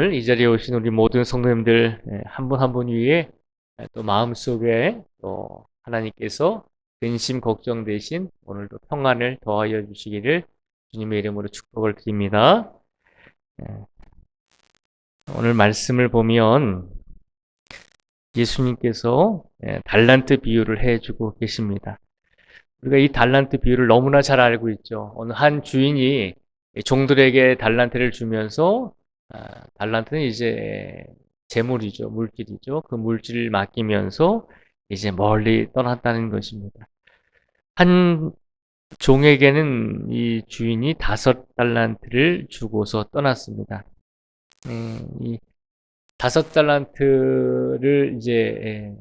오늘 이 자리에 오신 우리 모든 성도님들 한 분 한 분 위에 또 마음속에 또 하나님께서 근심 걱정 대신 오늘도 평안을 더하여 주시기를 주님의 이름으로 축복을 드립니다. 오늘 말씀을 보면 예수님께서 달란트 비유를 해주고 계십니다. 우리가 이 달란트 비유를 너무나 잘 알고 있죠. 어느 한 주인이 종들에게 달란트를 주면서 달란트는 이제 재물이죠. 물질이죠. 그 물질을 맡기면서 이제 멀리 떠났다는 것입니다. 한 종에게는 이 주인이 5달란트를 주고서 떠났습니다. 이 5달란트를 이제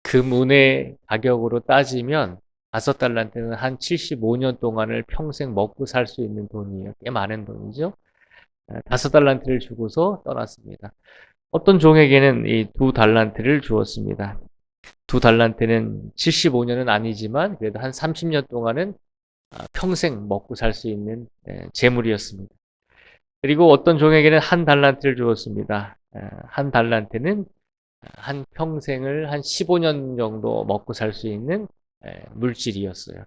금운의 가격으로 따지면 5달란트는 한 75년 동안을 평생 먹고 살 수 있는 돈이에요. 꽤 많은 돈이죠. 5달란트를 주고서 떠났습니다. 어떤 종에게는 이 2달란트를 주었습니다. 2달란트는 75년은 아니지만 그래도 한 30년 동안은 평생 먹고 살 수 있는 재물이었습니다. 그리고 어떤 종에게는 1달란트를 주었습니다. 1달란트는 한 평생을 한 15년 정도 먹고 살 수 있는 물질이었어요.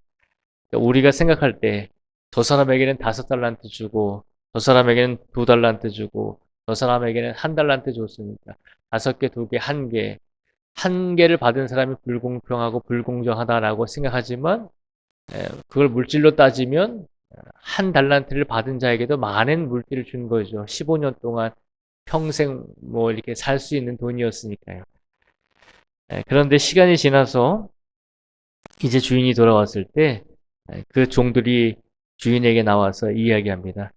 우리가 생각할 때 저 사람에게는 5달란트 주고 저 사람에게는 2달란트 주고 저 사람에게는 1달란트 줬으니까 5개, 2개, 1개 1개를 받은 사람이 불공평하고 불공정하다라고 생각하지만 그걸 물질로 따지면 1달란트를 받은 자에게도 많은 물질을 준 거죠. 15년 동안 평생 뭐 이렇게 살 수 있는 돈이었으니까요. 그런데 시간이 지나서 이제 주인이 돌아왔을 때 그 종들이 주인에게 나와서 이야기합니다.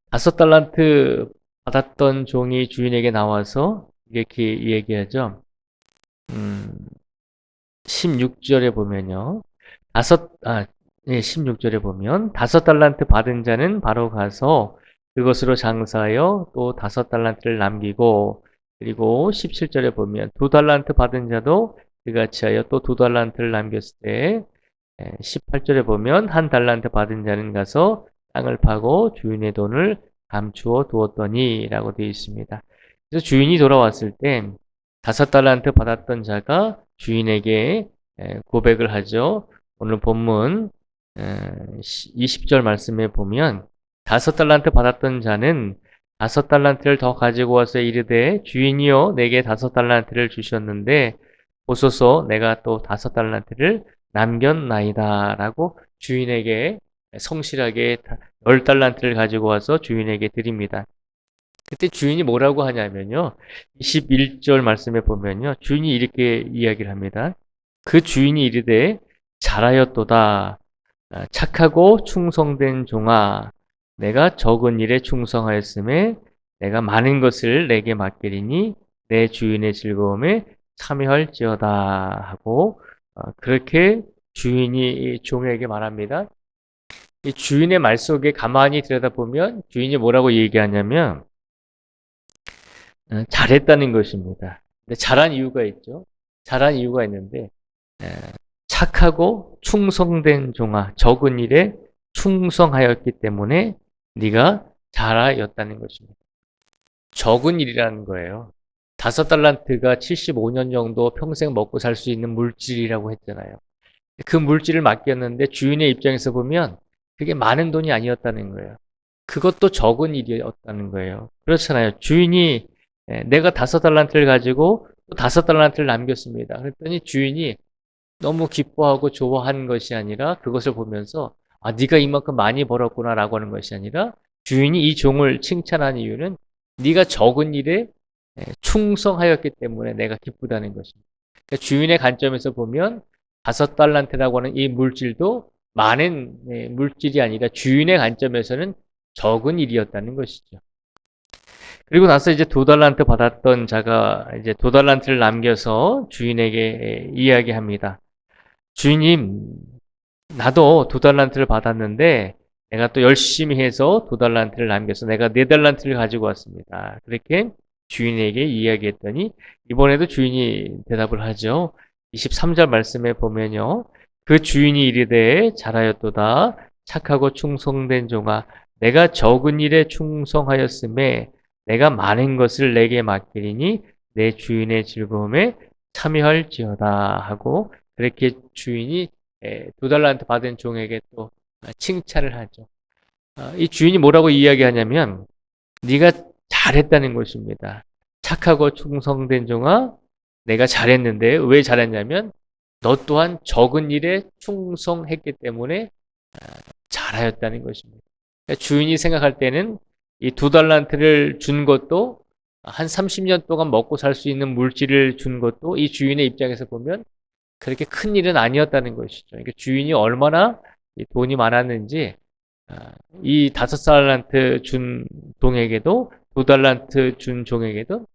5달란트 받았던 종이 주인에게 나와서 이렇게 얘기하죠. 16절에 보면요. 16절에 보면 5달란트 받은 자는 바로 가서 그것으로 장사하여 또 5달란트를 남기고, 그리고 17절에 보면 2달란트 받은 자도 그같이 하여 또 2달란트를 남겼을 때, 18절에 보면 1달란트 받은 자는 가서 땅을 파고 주인의 돈을 감추어 두었더니 라고 되어 있습니다. 그래서 주인이 돌아왔을 때 5달란트 받았던 자가 주인에게 고백을 하죠. 오늘 본문 20절 말씀에 보면 5달란트 받았던 자는 5달란트를 더 가지고 와서 이르되 주인이여 내게 5달란트를 주셨는데 보소서 내가 또 5달란트를 남겼나이다 라고 주인에게 성실하게 10달란트를 가지고 와서 주인에게 드립니다. 그때 주인이 뭐라고 하냐면요. 21절 말씀에 보면요. 주인이 이렇게 이야기를 합니다. 그 주인이 이르되 잘하였도다. 착하고 충성된 종아. 내가 적은 일에 충성하였음에 내가 많은 것을 내게 맡기리니 내 주인의 즐거움에 참여할지어다 하고 그렇게 주인이 종에게 말합니다. 이 주인의 말 속에 가만히 들여다보면 주인이 뭐라고 얘기하냐면 잘했다는 것입니다. 근데 잘한 이유가 있죠. 잘한 이유가 있는데 착하고 충성된 종아, 적은 일에 충성하였기 때문에 네가 잘하였다는 것입니다. 적은 일이라는 거예요. 5달란트가 75년 정도 평생 먹고 살 수 있는 물질이라고 했잖아요. 그 물질을 맡겼는데 주인의 입장에서 보면 그게 많은 돈이 아니었다는 거예요. 그것도 적은 일이었다는 거예요. 그렇잖아요. 주인이 내가 5달란트를 가지고 또 5달란트를 남겼습니다. 그랬더니 주인이 너무 기뻐하고 좋아하는 것이 아니라 그것을 보면서 네가 이만큼 많이 벌었구나라고 하는 것이 아니라 주인이 이 종을 칭찬한 이유는 네가 적은 일에 충성하였기 때문에 내가 기쁘다는 것입니다. 그러니까 주인의 관점에서 보면 5달란트라고 하는 이 물질도 많은 물질이 아니라 주인의 관점에서는 적은 일이었다는 것이죠. 그리고 나서 이제 2달란트 받았던 자가 이제 2달란트를 남겨서 주인에게 이야기합니다. 주인님, 나도 2달란트를 받았는데 내가 또 열심히 해서 2달란트를 남겨서 내가 4달란트를 가지고 왔습니다. 그렇게 주인에게 이야기했더니 이번에도 주인이 대답을 하죠. 23절 말씀에 보면요. 그 주인이 이르되 잘하였도다. 착하고 충성된 종아. 내가 적은 일에 충성하였음에 내가 많은 것을 내게 맡기리니 내 주인의 즐거움에 참여할지어다 하고 그렇게 주인이 2달란트 받은 종에게 또 칭찬을 하죠. 이 주인이 뭐라고 이야기하냐면 네가 잘했다는 것입니다. 착하고 충성된 종아, 내가 잘했는데 왜 잘했냐면 너 또한 적은 일에 충성했기 때문에 잘하였다는 것입니다. 주인이 생각할 때는 이 2달란트를 준 것도 한 30년 동안 먹고 살 수 있는 물질을 준 것도 이 주인의 입장에서 보면 그렇게 큰 일은 아니었다는 것이죠. 그러니까 주인이 얼마나 돈이 많았는지 이 5달란트 준 종에게도 2달란트 준 종에게도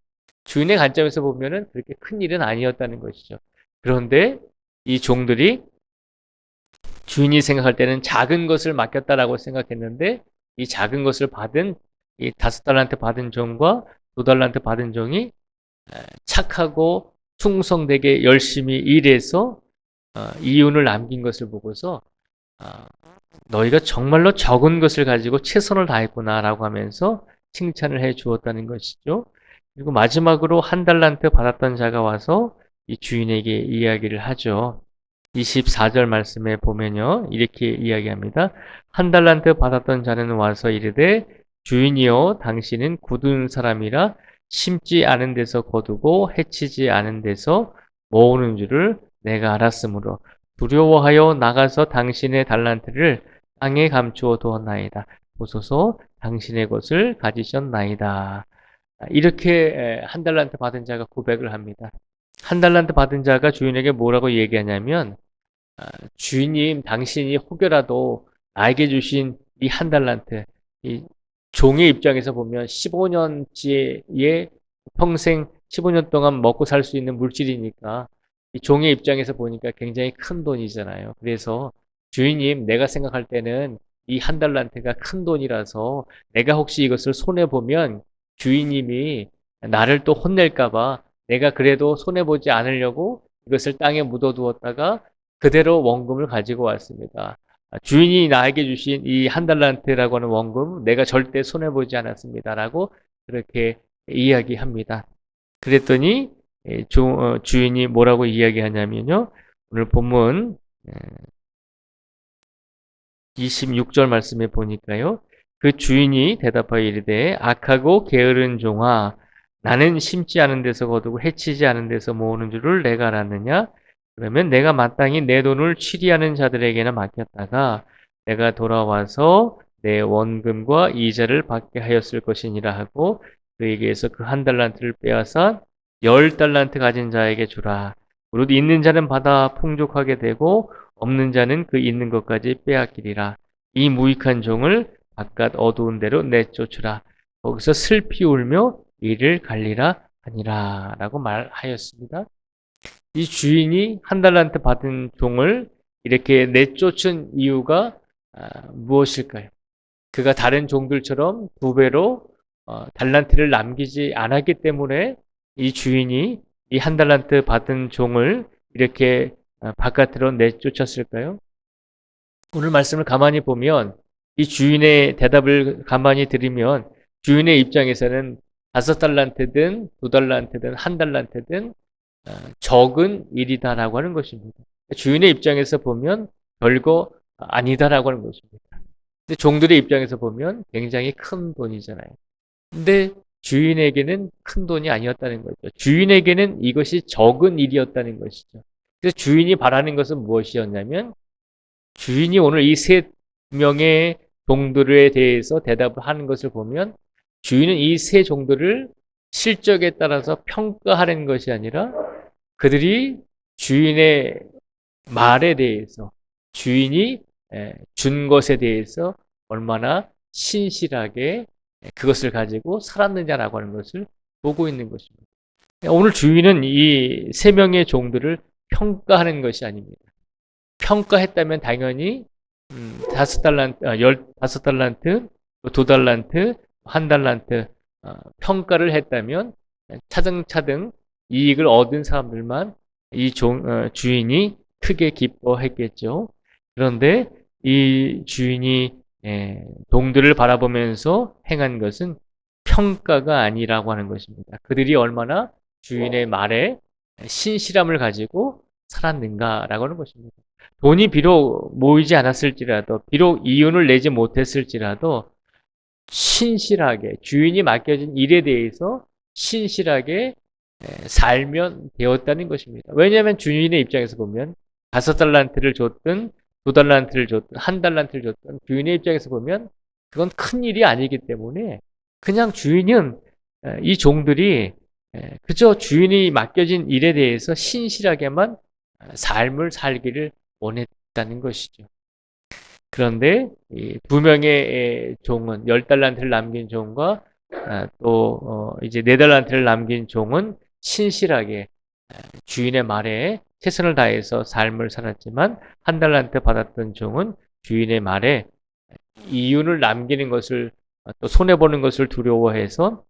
주인의 관점에서 보면은 그렇게 큰 일은 아니었다는 것이죠. 그런데 이 종들이 주인이 생각할 때는 작은 것을 맡겼다라고 생각했는데 이 작은 것을 받은 이 5달란트 받은 종과 2달란트 받은 종이 착하고 충성되게 열심히 일해서 이윤을 남긴 것을 보고서 너희가 정말로 적은 것을 가지고 최선을 다했구나라고 하면서 칭찬을 해 주었다는 것이죠. 그리고 마지막으로 1달란트 받았던 자가 와서 이 주인에게 이야기를 하죠. 24절 말씀에 보면요. 이렇게 이야기합니다. 1달란트 받았던 자는 와서 이르되 주인이여 당신은 굳은 사람이라 심지 않은 데서 거두고 해치지 않은 데서 모으는 줄을 내가 알았으므로 두려워하여 나가서 당신의 달란트를 땅에 감추어 두었나이다. 보소서 당신의 것을 가지셨나이다. 이렇게 1달란트 받은 자가 고백을 합니다. 1달란트 받은 자가 주인에게 뭐라고 얘기하냐면 주인님 당신이 혹여라도 나에게 주신 이 1달란트 이 종의 입장에서 보면 15년치의 평생 15년 동안 먹고 살 수 있는 물질이니까 이 종의 입장에서 보니까 굉장히 큰 돈이잖아요. 그래서 주인님 내가 생각할 때는 이 1달란트가 큰 돈이라서 내가 혹시 이것을 손해보면 주인님이 나를 또 혼낼까 봐 내가 그래도 손해보지 않으려고 이것을 땅에 묻어두었다가 그대로 원금을 가지고 왔습니다. 주인이 나에게 주신 이 1달란트라고 하는 원금 내가 절대 손해보지 않았습니다라고 그렇게 이야기합니다. 그랬더니 주인이 뭐라고 이야기하냐면요. 오늘 본문 26절 말씀에 보니까요. 그 주인이 대답하여 이르되 악하고 게으른 종아 나는 심지 않은 데서 거두고 해치지 않은 데서 모으는 줄을 내가 알았느냐? 그러면 내가 마땅히 내 돈을 취리하는 자들에게나 맡겼다가 내가 돌아와서 내 원금과 이자를 받게 하였을 것이니라 하고 그에게서 그 1달란트를 빼앗아 10달란트 가진 자에게 주라. 무릇 있는 자는 받아 풍족하게 되고 없는 자는 그 있는 것까지 빼앗기리라. 이 무익한 종을 바깥 어두운 데로 내쫓으라. 거기서 슬피 울며 이를 갈리라 하니라 라고 말하였습니다. 이 주인이 1달란트 받은 종을 이렇게 내쫓은 이유가 무엇일까요? 그가 다른 종들처럼 2배로 달란트를 남기지 않았기 때문에 이 주인이 이 1달란트 받은 종을 이렇게 바깥으로 내쫓았을까요? 오늘 말씀을 가만히 보면 이 주인의 대답을 가만히 들으면 주인의 입장에서는 5달란트든 2달란트든 1달란트든 적은 일이다라고 하는 것입니다. 주인의 입장에서 보면 별거 아니다라고 하는 것입니다. 근데 종들의 입장에서 보면 굉장히 큰 돈이잖아요. 근데 주인에게는 큰 돈이 아니었다는 거죠. 주인에게는 이것이 적은 일이었다는 것이죠. 그래서 주인이 바라는 것은 무엇이었냐면 주인이 오늘 이 3명의 종들에 대해서 대답을 하는 것을 보면 주인은 이 3종들을 실적에 따라서 평가하는 것이 아니라 그들이 주인의 말에 대해서 주인이 준 것에 대해서 얼마나 신실하게 그것을 가지고 살았느냐라고 하는 것을 보고 있는 것입니다. 오늘 주인은 이 3명의 종들을 평가하는 것이 아닙니다. 평가했다면 당연히 5달란트, 15달란트, 2달란트, 1달란트 평가를 했다면 차등차등 이익을 얻은 사람들만 이 주인이 크게 기뻐했겠죠. 그런데 이 주인이 종들을 바라보면서 행한 것은 평가가 아니라고 하는 것입니다. 그들이 얼마나 주인의 말에 신실함을 가지고 살았는가라고 하는 것입니다. 돈이 비록 모이지 않았을지라도, 비록 이윤을 내지 못했을지라도 신실하게 주인이 맡겨진 일에 대해서 신실하게 살면 되었다는 것입니다. 왜냐하면 주인의 입장에서 보면 5달란트를 줬든 2달란트를 줬든 1달란트를 줬든 주인의 입장에서 보면 그건 큰 일이 아니기 때문에 그냥 주인은 이 종들이 그저 주인이 맡겨진 일에 대해서 신실하게만 삶을 살기를 원했다는 것이죠. 그런데 이 2명의 종은 10달란트를 남긴 종과 또 이제 4달란트를 남긴 종은 신실하게 주인의 말에 최선을 다해서 삶을 살았지만 1달란트 받았던 종은 주인의 말에 이윤을 남기는 것을 또 손해보는 것을 두려워해서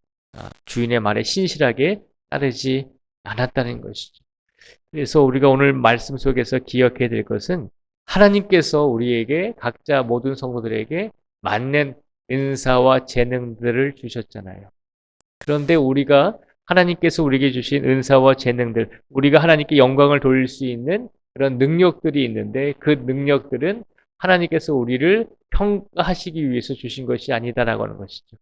주인의 말에 신실하게 따르지 않았다는 것이죠. 그래서 우리가 오늘 말씀 속에서 기억해야 될 것은 하나님께서 우리에게 각자 모든 성도들에게 맞는 은사와 재능들을 주셨잖아요. 그런데 우리가 하나님께서 우리에게 주신 은사와 재능들, 우리가 하나님께 영광을 돌릴 수 있는 그런 능력들이 있는데 그 능력들은 하나님께서 우리를 평가하시기 위해서 주신 것이 아니다라고 하는 것이죠.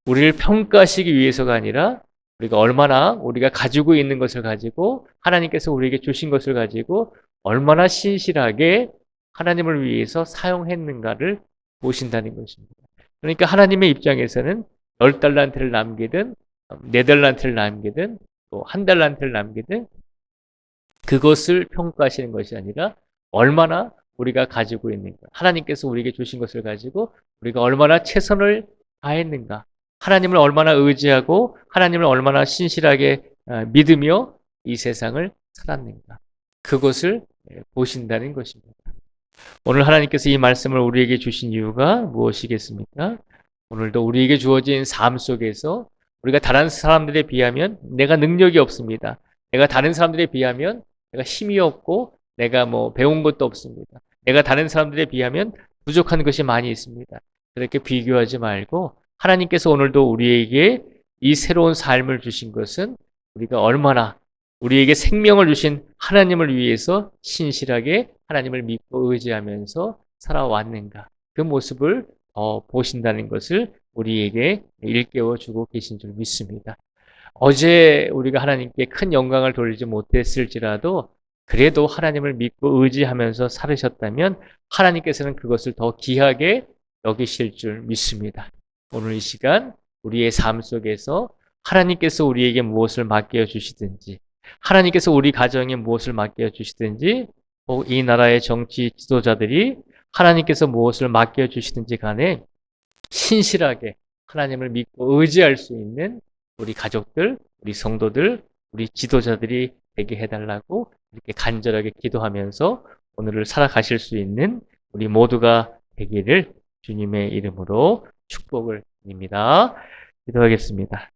우리를 평가하시기 위해서가 아니라 우리가 얼마나 우리가 가지고 있는 것을 가지고 하나님께서 우리에게 주신 것을 가지고 얼마나 신실하게 하나님을 위해서 사용했는가를 보신다는 것입니다. 그러니까 하나님의 입장에서는 10달란트를 남기든 4달란트를 남기든 또 1달란트를 남기든 그것을 평가하시는 것이 아니라 얼마나 우리가 가지고 있는가, 하나님께서 우리에게 주신 것을 가지고 우리가 얼마나 최선을 다했는가, 하나님을 얼마나 의지하고 하나님을 얼마나 신실하게 믿으며 이 세상을 살았는가, 그것을 보신다는 것입니다. 오늘 하나님께서 이 말씀을 우리에게 주신 이유가 무엇이겠습니까? 오늘도 우리에게 주어진 삶 속에서 우리가 다른 사람들에 비하면 내가 능력이 없습니다. 내가 다른 사람들에 비하면 내가 힘이 없고 내가 배운 것도 없습니다. 내가 다른 사람들에 비하면 부족한 것이 많이 있습니다. 그렇게 비교하지 말고 하나님께서 오늘도 우리에게 이 새로운 삶을 주신 것은 우리가 얼마나 우리에게 생명을 주신 하나님을 위해서 신실하게 하나님을 믿고 의지하면서 살아왔는가, 그 모습을 보신다는 것을 우리에게 일깨워 주고 계신 줄 믿습니다. 어제 우리가 하나님께 큰 영광을 돌리지 못했을지라도 그래도 하나님을 믿고 의지하면서 살으셨다면 하나님께서는 그것을 더 귀하게 여기실 줄 믿습니다. 오늘 이 시간 우리의 삶 속에서 하나님께서 우리에게 무엇을 맡겨주시든지, 하나님께서 우리 가정에 무엇을 맡겨주시든지, 혹 이 나라의 정치 지도자들이 하나님께서 무엇을 맡겨주시든지 간에 신실하게 하나님을 믿고 의지할 수 있는 우리 가족들, 우리 성도들, 우리 지도자들이 되게 해달라고 이렇게 간절하게 기도하면서 오늘을 살아가실 수 있는 우리 모두가 되기를 주님의 이름으로 축복을 드립니다. 기도하겠습니다.